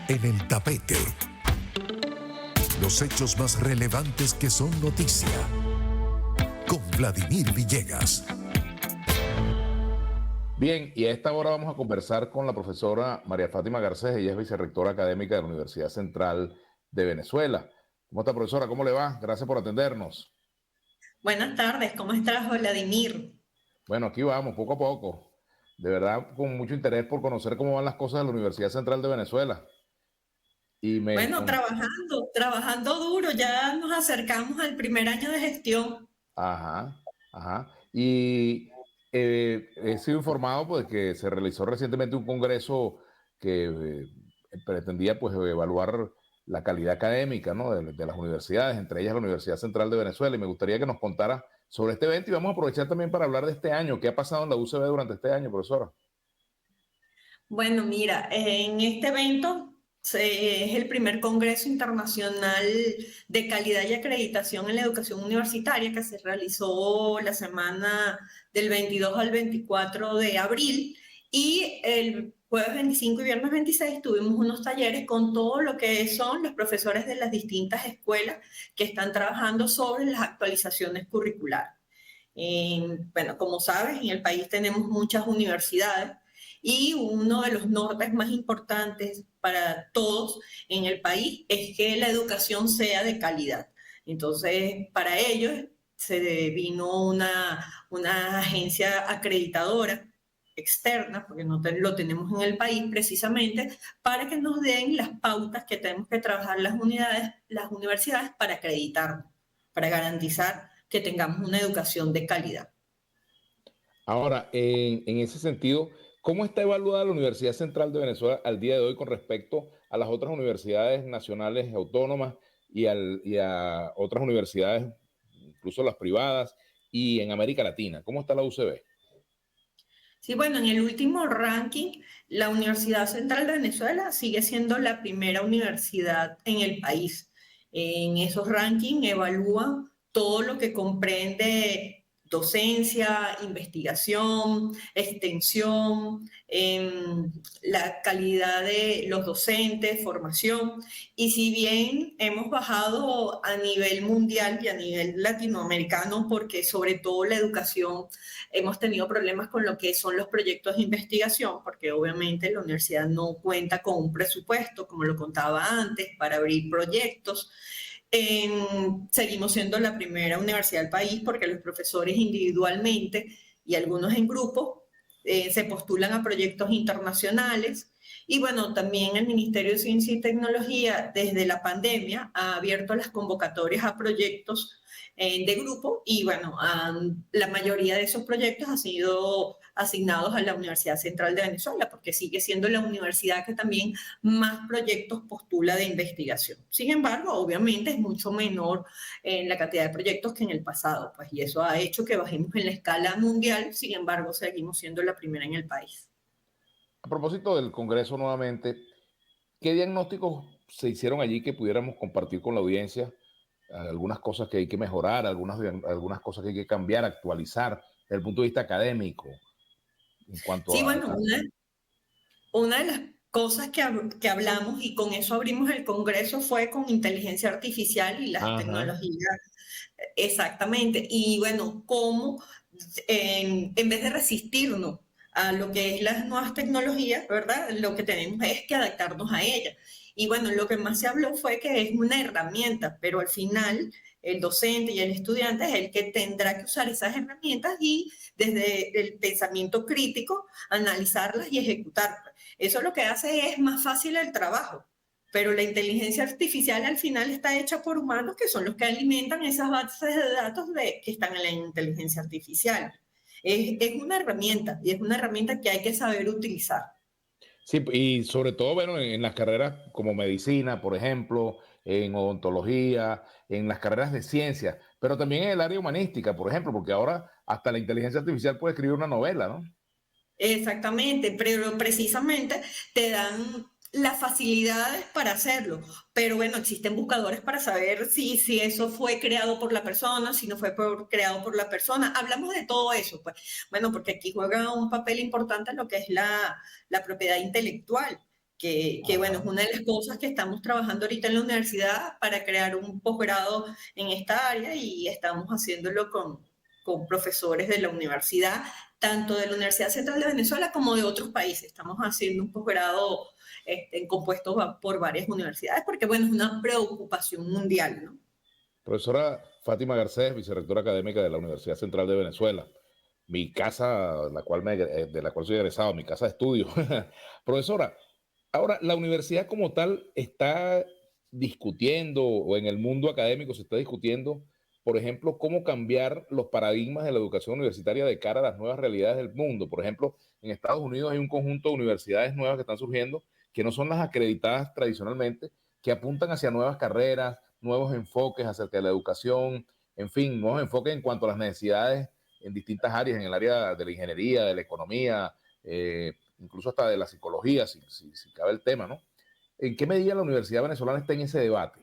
En el tapete. Los hechos más relevantes que son noticia. Con Vladimir Villegas. Bien, y a esta hora vamos a conversar con la profesora María Fátima Garcés. Ella es vicerrectora académica de la Universidad Central de Venezuela. ¿Cómo está, profesora? ¿Cómo le va? Gracias por atendernos. Buenas tardes, ¿cómo estás, Vladimir? Bueno, aquí vamos, poco a poco. De verdad, con mucho interés por conocer cómo van las cosas de la Universidad Central de Venezuela. Y Bueno, trabajando duro, ya nos acercamos al primer año de gestión. Ajá, ajá. Y he sido informado pues que se realizó recientemente un congreso que pretendía pues evaluar la calidad académica, ¿no?, de las universidades, entre ellas la Universidad Central de Venezuela, y me gustaría que nos contara sobre este evento y vamos a aprovechar también para hablar de este año. ¿Qué ha pasado en la UCB durante este año, profesora? Bueno, mira, en este evento es el primer Congreso Internacional de Calidad y Acreditación en la Educación Universitaria que se realizó la semana del 22 al 24 de abril, y el jueves 25 y viernes 26 tuvimos unos talleres con todo lo que son los profesores de las distintas escuelas que están trabajando sobre las actualizaciones curriculares. Bueno, como sabes, en el país tenemos muchas universidades y uno de los nortes más importantes para todos en el país es que la educación sea de calidad. Entonces, para ello se vino una agencia acreditadora externa, porque no lo tenemos en el país precisamente, para que nos den las pautas que tenemos que trabajar las universidades para acreditarnos, para garantizar que tengamos una educación de calidad. Ahora, en ese sentido, ¿cómo está evaluada la Universidad Central de Venezuela al día de hoy con respecto a las otras universidades nacionales autónomas y a otras universidades, incluso las privadas, y en América Latina? ¿Cómo está la UCB? Sí, bueno, en el último ranking, la Universidad Central de Venezuela sigue siendo la primera universidad en el país. En esos rankings evalúan todo lo que comprende docencia, investigación, extensión, la calidad de los docentes, formación. Y si bien hemos bajado a nivel mundial y a nivel latinoamericano, porque sobre todo la educación hemos tenido problemas con lo que son los proyectos de investigación, porque obviamente la universidad no cuenta con un presupuesto, como lo contaba antes, para abrir proyectos. Seguimos siendo la primera universidad del país porque los profesores individualmente y algunos en grupo se postulan a proyectos internacionales. Y bueno, también el Ministerio de Ciencia y Tecnología desde la pandemia ha abierto las convocatorias a proyectos de grupo, y bueno, la mayoría de esos proyectos han sido asignados a la Universidad Central de Venezuela, porque sigue siendo la universidad que también más proyectos postula de investigación. Sin embargo, obviamente es mucho menor en la cantidad de proyectos que en el pasado, pues, y eso ha hecho que bajemos en la escala mundial. Sin embargo, seguimos siendo la primera en el país. A propósito del Congreso nuevamente, ¿qué diagnósticos se hicieron allí que pudiéramos compartir con la audiencia? Algunas cosas que hay que mejorar, algunas cosas que hay que cambiar, actualizar desde el punto de vista académico en cuanto Sí, a... bueno, una de las cosas que hablamos, y con eso abrimos el Congreso, fue con inteligencia artificial y las Ajá. tecnologías. Exactamente. Y bueno, cómo en vez de resistirnos a lo que es las nuevas tecnologías, ¿verdad? Lo que tenemos es que adaptarnos a ellas. Y bueno, lo que más se habló fue que es una herramienta, pero al final el docente y el estudiante es el que tendrá que usar esas herramientas y desde el pensamiento crítico analizarlas y ejecutarlas. Eso lo que hace es más fácil el trabajo, pero la inteligencia artificial al final está hecha por humanos que son los que alimentan esas bases de datos que están en la inteligencia artificial. Es una herramienta, y es una herramienta que hay que saber utilizar. Sí, y sobre todo, bueno, en las carreras como medicina, por ejemplo, en odontología, en las carreras de ciencia, pero también en el área humanística, por ejemplo, porque ahora hasta la inteligencia artificial puede escribir una novela, ¿no? Exactamente, pero precisamente te dan las facilidades para hacerlo. Pero bueno, existen buscadores para saber si eso fue creado por la persona, si no fue creado por la persona. Hablamos de todo eso, pues. Bueno, porque aquí juega un papel importante en lo que es la propiedad intelectual. bueno, es una de las cosas que estamos trabajando ahorita en la universidad para crear un posgrado en esta área y estamos haciéndolo con profesores de la universidad, tanto de la Universidad Central de Venezuela como de otros países. Estamos haciendo un posgrado compuesto por varias universidades porque, bueno, es una preocupación mundial, ¿no? Profesora Fátima Garcés, vicerrectora académica de la Universidad Central de Venezuela, mi casa, de la cual soy egresado, mi casa de estudio. Profesora, ahora la universidad como tal está discutiendo, o en el mundo académico se está discutiendo, por ejemplo, cómo cambiar los paradigmas de la educación universitaria de cara a las nuevas realidades del mundo. Por ejemplo, en Estados Unidos hay un conjunto de universidades nuevas que están surgiendo, que no son las acreditadas tradicionalmente, que apuntan hacia nuevas carreras, nuevos enfoques acerca de la educación, en fin, nuevos enfoques en cuanto a las necesidades en distintas áreas, en el área de la ingeniería, de la economía, incluso hasta de la psicología, si cabe el tema, ¿no? ¿En qué medida la Universidad Venezolana está en ese debate?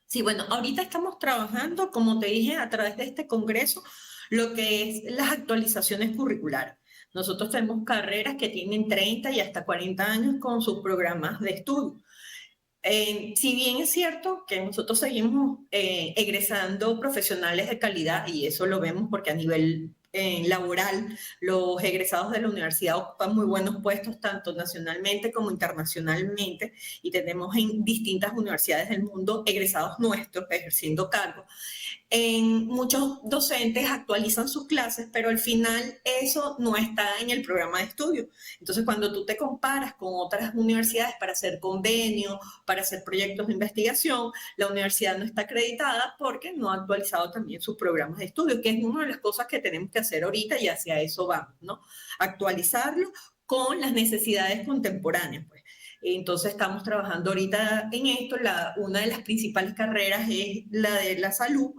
Sí, bueno, ahorita estamos trabajando, como te dije, a través de este congreso, lo que es las actualizaciones curriculares. Nosotros tenemos carreras que tienen 30 y hasta 40 años con sus programas de estudio. Si bien es cierto que nosotros seguimos egresando profesionales de calidad, y eso lo vemos porque a nivel laboral, los egresados de la universidad ocupan muy buenos puestos, tanto nacionalmente como internacionalmente, y tenemos en distintas universidades del mundo egresados nuestros ejerciendo cargos. Muchos docentes actualizan sus clases, pero al final eso no está en el programa de estudio. Entonces, cuando tú te comparas con otras universidades para hacer convenios, para hacer proyectos de investigación, la universidad no está acreditada porque no ha actualizado también sus programas de estudio, que es una de las cosas que tenemos que hacer ahorita y hacia eso vamos, ¿no? Actualizarlo con las necesidades contemporáneas, pues. Entonces estamos trabajando ahorita en esto. Una de las principales carreras es la de la salud,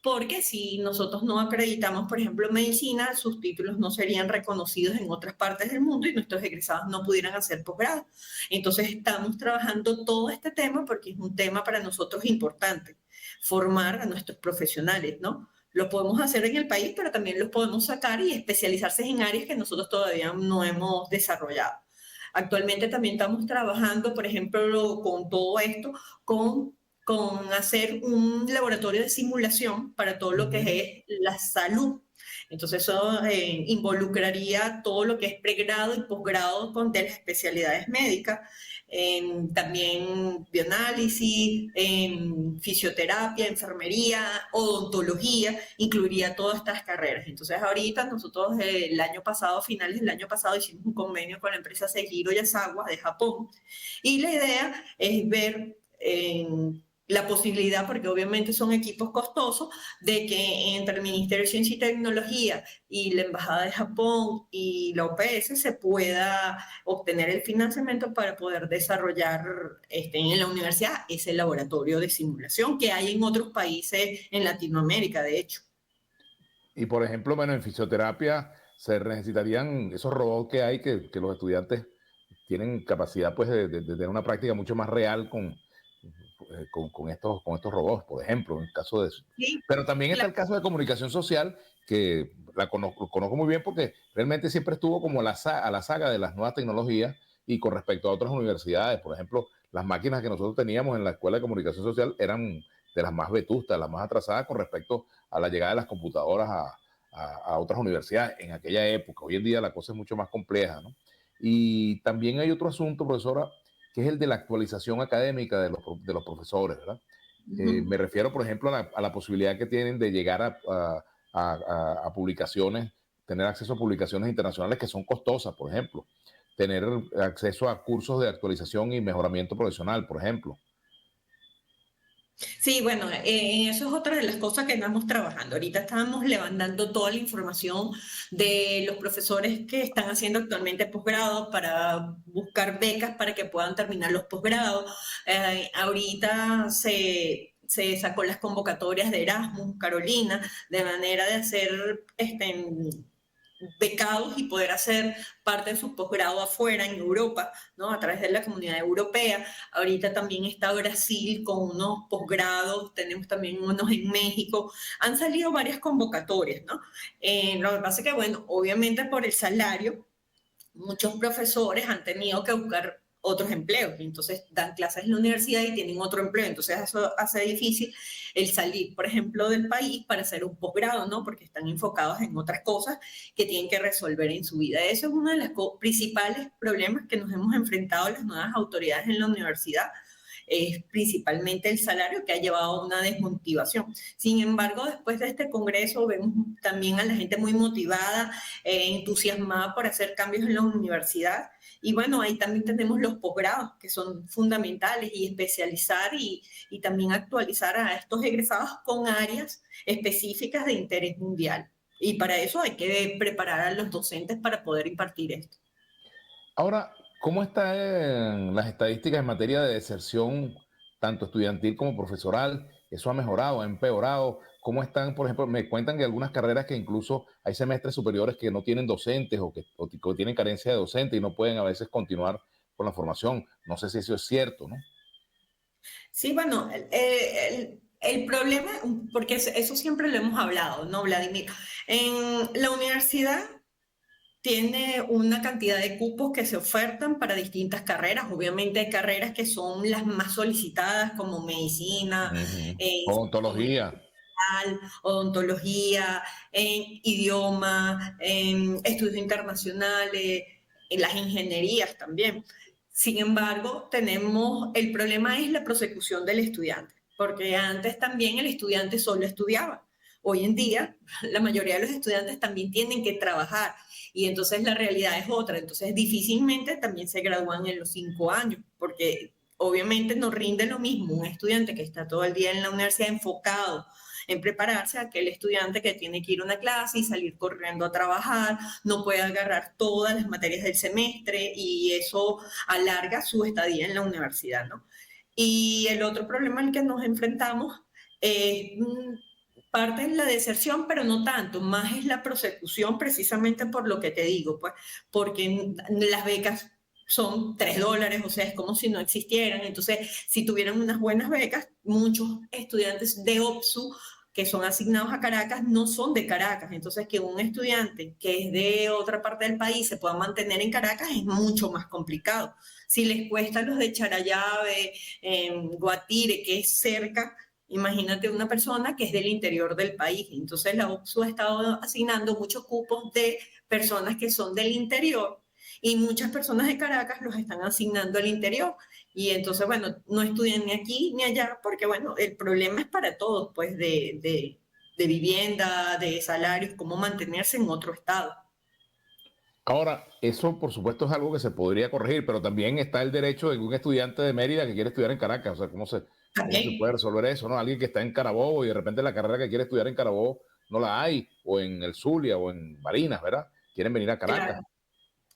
porque si nosotros no acreditamos, por ejemplo, medicina, sus títulos no serían reconocidos en otras partes del mundo y nuestros egresados no pudieran hacer posgrado. Entonces estamos trabajando todo este tema porque es un tema para nosotros importante, formar a nuestros profesionales, ¿no? Lo podemos hacer en el país, pero también los podemos sacar y especializarse en áreas que nosotros todavía no hemos desarrollado. Actualmente también estamos trabajando, por ejemplo, con todo esto, con hacer un laboratorio de simulación para todo lo que es la salud. Entonces eso involucraría todo lo que es pregrado y posgrado de las especialidades médicas, también bioanálisis, fisioterapia, enfermería, odontología, incluiría todas estas carreras. Entonces ahorita nosotros el año pasado, finales del año pasado, hicimos un convenio con la empresa Seijiro Yasawa de Japón, y la idea es ver la posibilidad, porque obviamente son equipos costosos, de que entre el Ministerio de Ciencia y Tecnología y la Embajada de Japón y la OPS se pueda obtener el financiamiento para poder desarrollar en la universidad ese laboratorio de simulación que hay en otros países en Latinoamérica, de hecho. Y por ejemplo, bueno, en fisioterapia se necesitarían esos robots que hay, que los estudiantes tienen capacidad pues de tener una práctica mucho más real con estos robots, por ejemplo, en el caso de eso. Sí, Pero también está claro. el caso de comunicación social, que conozco muy bien porque realmente siempre estuvo como a la saga de las nuevas tecnologías, y con respecto a otras universidades, por ejemplo, las máquinas que nosotros teníamos en la Escuela de Comunicación Social eran de las más vetustas, las más atrasadas con respecto a la llegada de las computadoras a otras universidades en aquella época. Hoy en día la cosa es mucho más compleja, ¿no? Y también hay otro asunto, profesora, que es el de la actualización académica de los profesores, ¿verdad? Me refiero, por ejemplo, a la posibilidad que tienen de llegar a publicaciones, tener acceso a publicaciones internacionales que son costosas, por ejemplo, tener acceso a cursos de actualización y mejoramiento profesional, por ejemplo. Sí, bueno, eso es otra de las cosas que estamos trabajando. Ahorita estamos levantando toda la información de los profesores que están haciendo actualmente posgrados para buscar becas para que puedan terminar los posgrados. Ahorita se sacó las convocatorias de Erasmus, Carolina, de manera de hacer becados y poder hacer parte de su posgrado afuera, en Europa, ¿no? A través de la comunidad europea. Ahorita también está Brasil con unos posgrados, tenemos también unos en México. Han salido varias convocatorias, ¿no? Lo que pasa es que, bueno, obviamente por el salario, muchos profesores han tenido que buscar otros empleos. Y entonces dan clases en la universidad y tienen otro empleo. Entonces eso hace difícil el salir, por ejemplo, del país para hacer un posgrado, ¿no? Porque están enfocados en otras cosas que tienen que resolver en su vida. Eso es uno de los principales problemas que nos hemos enfrentado las nuevas autoridades en la universidad, es principalmente el salario, que ha llevado a una desmotivación. Sin embargo, después de este congreso vemos también a la gente muy motivada, entusiasmada por hacer cambios en la universidad. Y bueno, ahí también tenemos los posgrados, que son fundamentales, y especializar y también actualizar a estos egresados con áreas específicas de interés mundial. Y para eso hay que preparar a los docentes para poder impartir esto. Ahora, ¿cómo están las estadísticas en materia de deserción, tanto estudiantil como profesoral? ¿Eso ha mejorado, ha empeorado? ¿Cómo están, por ejemplo, me cuentan que algunas carreras que incluso hay semestres superiores que no tienen docentes o tienen carencia de docentes y no pueden a veces continuar con la formación? No sé si eso es cierto, ¿no? Sí, bueno, el problema, porque eso siempre lo hemos hablado, ¿no, Vladimir? En la universidad tiene una cantidad de cupos que se ofertan para distintas carreras. Obviamente hay carreras que son las más solicitadas, como medicina, Odontología. odontología, en idioma, en estudios internacionales, en las ingenierías también. Sin embargo, el problema es la prosecución del estudiante, porque antes también el estudiante solo estudiaba. Hoy en día, la mayoría de los estudiantes también tienen que trabajar, y entonces la realidad es otra. Entonces, difícilmente también se gradúan en los 5 años, porque obviamente no rinde lo mismo un estudiante que está todo el día en la universidad enfocado en prepararse a aquel estudiante que tiene que ir a una clase y salir corriendo a trabajar, no puede agarrar todas las materias del semestre, y eso alarga su estadía en la universidad, ¿no? Y el otro problema al que nos enfrentamos es parte en la deserción, pero no tanto, más es la prosecución, precisamente por lo que te digo, pues, porque las becas son $3, o sea, es como si no existieran. Entonces, si tuvieran unas buenas becas, muchos estudiantes de OPSU que son asignados a Caracas no son de Caracas. Entonces, que un estudiante que es de otra parte del país se pueda mantener en Caracas es mucho más complicado. Si les cuesta a los de Charallave, Guatire, que es cerca, imagínate una persona que es del interior del país. Entonces la OPSU ha estado asignando muchos cupos de personas que son del interior, y muchas personas de Caracas los están asignando al interior. Y entonces, bueno, no estudian ni aquí ni allá, porque, bueno, el problema es para todos, pues, de vivienda, de salarios, cómo mantenerse en otro estado. Ahora, eso por supuesto es algo que se podría corregir, pero también está el derecho de un estudiante de Mérida que quiere estudiar en Caracas. O sea, cómo se puede resolver eso, ¿no? Alguien que está en Carabobo y de repente la carrera que quiere estudiar en Carabobo no la hay, o en el Zulia o en Barinas, ¿verdad? Quieren venir a Caracas. Claro.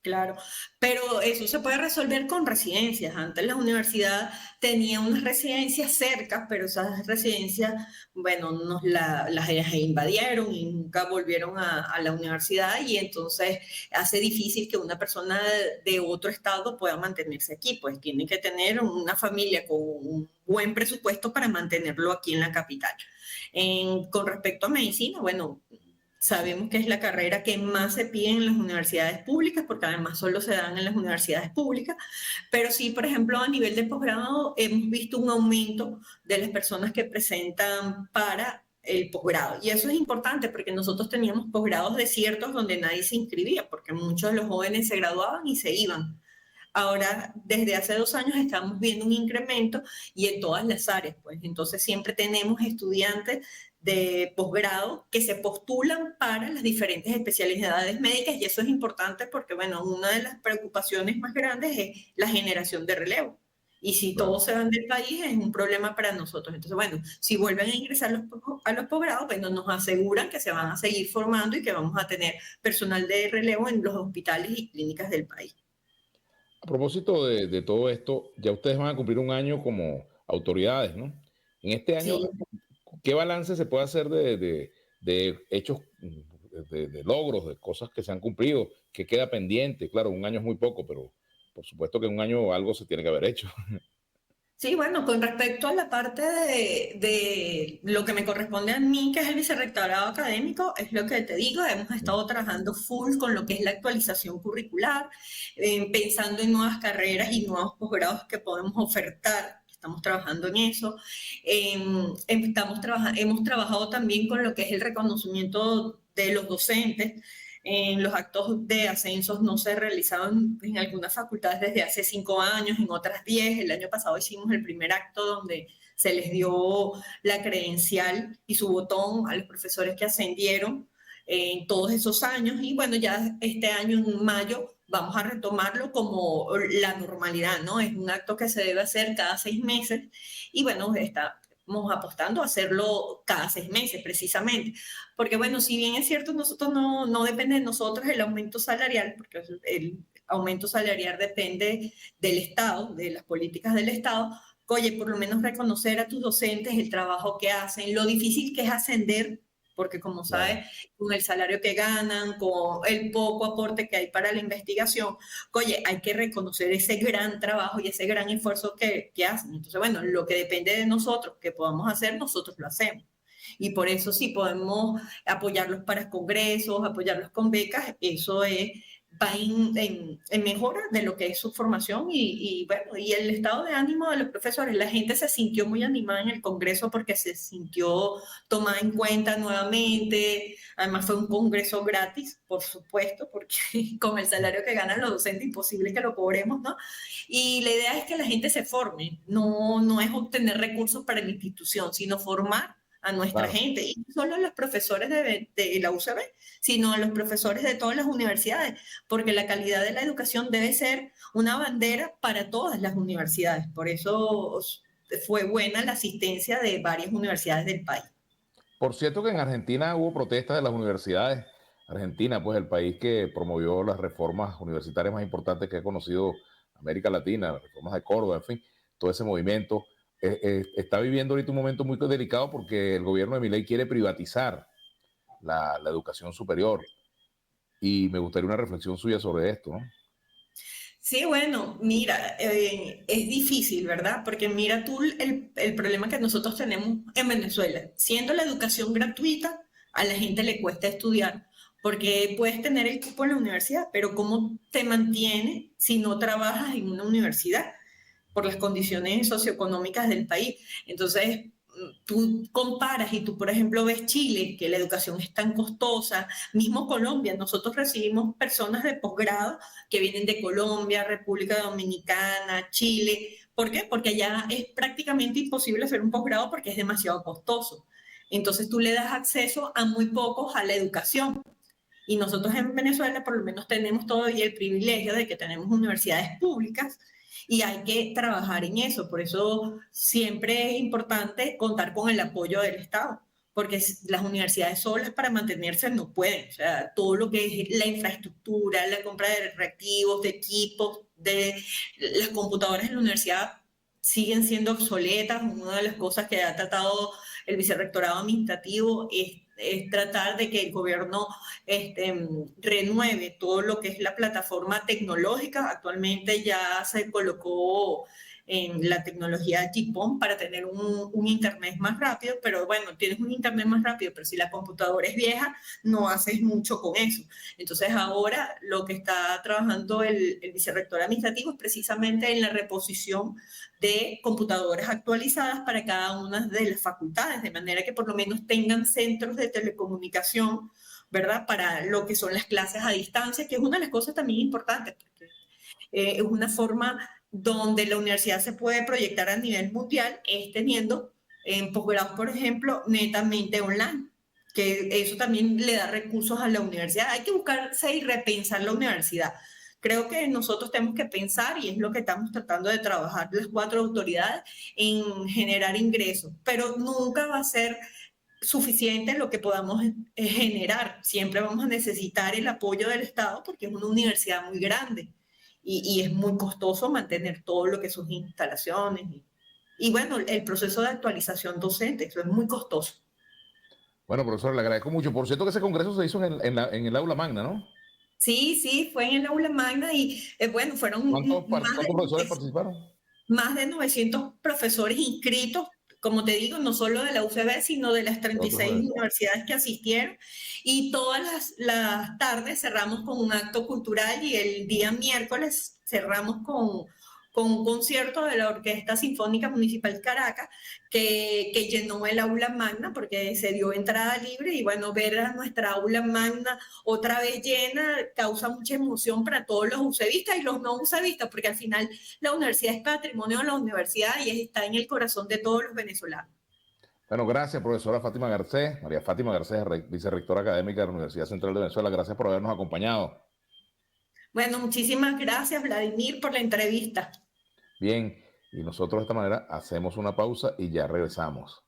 Claro, pero eso se puede resolver con residencias. Antes la universidad tenía unas residencias cerca, pero esas residencias, bueno, las invadieron y nunca volvieron a la universidad, y entonces hace difícil que una persona de otro estado pueda mantenerse aquí. Pues tiene que tener una familia con un buen presupuesto para mantenerlo aquí en la capital. Con respecto a medicina, bueno, sabemos que es la carrera que más se pide en las universidades públicas, porque además solo se dan en las universidades públicas. Pero sí, por ejemplo, a nivel de posgrado hemos visto un aumento de las personas que presentan para el posgrado. Y eso es importante, porque nosotros teníamos posgrados desiertos donde nadie se inscribía, porque muchos de los jóvenes se graduaban y se iban. Ahora, desde hace 2 años estamos viendo un incremento, y en todas las áreas, pues. Entonces siempre tenemos estudiantes de posgrado que se postulan para las diferentes especialidades médicas, y eso es importante porque, bueno, una de las preocupaciones más grandes es la generación de relevo. Y si Claro. todos se van del país, es un problema para nosotros. Entonces, bueno, si vuelven a ingresar a los posgrados, bueno, nos aseguran que se van a seguir formando y que vamos a tener personal de relevo en los hospitales y clínicas del país. A propósito de todo esto, ya ustedes van a cumplir un año como autoridades, ¿no? En este año, Sí. ¿qué balance se puede hacer de hechos, de logros, de cosas que se han cumplido? ¿Qué queda pendiente? Claro, un año es muy poco, pero por supuesto que en un año algo se tiene que haber hecho. Sí, bueno, con respecto a la parte de lo que me corresponde a mí, que es el vicerrectorado académico, es lo que te digo, hemos estado trabajando full con lo que es la actualización curricular, pensando en nuevas carreras y nuevos posgrados que podemos ofertar. Estamos trabajando en eso. Hemos trabajado también con lo que es el reconocimiento de los docentes. Los actos de ascensos no se realizaban en algunas facultades desde hace 5 años, en otras 10. El año pasado hicimos el primer acto donde se les dio la credencial y su botón a los profesores que ascendieron en todos esos años. Y bueno, ya este año, en mayo, vamos a retomarlo como la normalidad, ¿no? Es un acto que se debe hacer cada 6 meses y bueno, estamos apostando a hacerlo cada 6 meses precisamente. Porque bueno, si bien es cierto, nosotros no depende de nosotros el aumento salarial, porque el aumento salarial depende del Estado, de las políticas del Estado. Oye, por lo menos reconocer a tus docentes el trabajo que hacen, lo difícil que es ascender, porque como sabes, con el salario que ganan, con el poco aporte que hay para la investigación, oye, hay que reconocer ese gran trabajo y ese gran esfuerzo que hacen. Entonces, bueno, lo que depende de nosotros, que podamos hacer, nosotros lo hacemos. Y por eso sí podemos apoyarlos para congresos, apoyarlos con becas, eso va en mejora de lo que es su formación bueno, y el estado de ánimo de los profesores. La gente se sintió muy animada en el congreso porque se sintió tomada en cuenta nuevamente. Además fue un congreso gratis, por supuesto, porque con el salario que ganan los docentes imposible que lo cobremos, ¿no? Y la idea es que la gente se forme, no es obtener recursos para la institución, sino formar a nuestra gente, y no solo a los profesores de la UCB, sino a los profesores de todas las universidades, porque la calidad de la educación debe ser una bandera para todas las universidades. Por eso fue buena la asistencia de varias universidades del país. Por cierto que en Argentina hubo protestas de las universidades. Argentina, pues el país que promovió las reformas universitarias más importantes que ha conocido América Latina, las reformas de Córdoba, en fin, todo ese movimiento. Está viviendo ahorita un momento muy delicado porque el gobierno de Milei quiere privatizar la educación superior. Y me gustaría una reflexión suya sobre esto, ¿no? Sí, bueno, mira, es difícil, ¿verdad? Porque mira tú el problema que nosotros tenemos en Venezuela. Siendo la educación gratuita, a la gente le cuesta estudiar, porque puedes tener el cupo en la universidad, pero ¿cómo te mantiene si no trabajas en una universidad? Por las condiciones socioeconómicas del país. Entonces, tú comparas y tú, por ejemplo, ves Chile, que la educación es tan costosa, mismo Colombia, nosotros recibimos personas de posgrado que vienen de Colombia, República Dominicana, Chile. ¿Por qué? Porque allá es prácticamente imposible hacer un posgrado porque es demasiado costoso. Entonces tú le das acceso a muy pocos a la educación. Y nosotros en Venezuela por lo menos tenemos todavía el privilegio de que tenemos universidades públicas y hay que trabajar en eso. Por eso siempre es importante contar con el apoyo del Estado, porque las universidades solas para mantenerse no pueden. O sea, todo lo que es la infraestructura, la compra de reactivos, de equipos, de las computadoras en la universidad siguen siendo obsoletas. Una de las cosas que ha tratado el vicerrectorado administrativo es tratar de que el gobierno renueve todo lo que es la plataforma tecnológica. Actualmente ya se colocó en la tecnología GPON para tener un internet más rápido, pero bueno, tienes un internet más rápido, pero si la computadora es vieja, no haces mucho con eso. Entonces ahora lo que está trabajando el vicerrector administrativo es precisamente en la reposición de computadoras actualizadas para cada una de las facultades, de manera que por lo menos tengan centros de telecomunicación, ¿verdad? Para lo que son las clases a distancia, que es una de las cosas también importantes, porque es una forma donde la universidad se puede proyectar a nivel mundial, es teniendo en posgrados, por ejemplo, netamente online, que eso también le da recursos a la universidad. Hay que buscarse y repensar la universidad. Creo que nosotros tenemos que pensar, y es lo que estamos tratando de trabajar las 4 autoridades, en generar ingresos, pero nunca va a ser suficiente lo que podamos generar. Siempre vamos a necesitar el apoyo del Estado porque es una universidad muy grande y es muy costoso mantener todo lo que son instalaciones. Y bueno, el proceso de actualización docente, eso es muy costoso. Bueno, profesor, le agradezco mucho. Por cierto que ese congreso se hizo en el aula magna, ¿no? Sí, fue en el aula magna y bueno, fueron ¿Cuántos profesores participaron? más de 900 profesores inscritos, como te digo, no solo de la UCB, sino de las 36 universidades que asistieron. Y todas las tardes cerramos con un acto cultural y el día miércoles cerramos con un concierto de la Orquesta Sinfónica Municipal Caracas que llenó el aula magna porque se dio entrada libre y bueno, ver a nuestra aula magna otra vez llena causa mucha emoción para todos los UCBistas y los no UCBistas, porque al final la universidad es patrimonio de la universidad y está en el corazón de todos los venezolanos. Bueno, gracias, profesora Fátima Garcés, María Fátima Garcés, vicerrectora académica de la Universidad Central de Venezuela. Gracias por habernos acompañado. Bueno, muchísimas gracias, Vladimir, por la entrevista. Bien, y nosotros de esta manera hacemos una pausa y ya regresamos.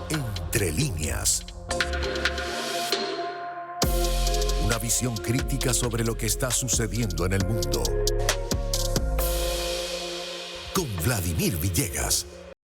Entre líneas. Una visión crítica sobre lo que está sucediendo en el mundo. Con Vladimir Villegas.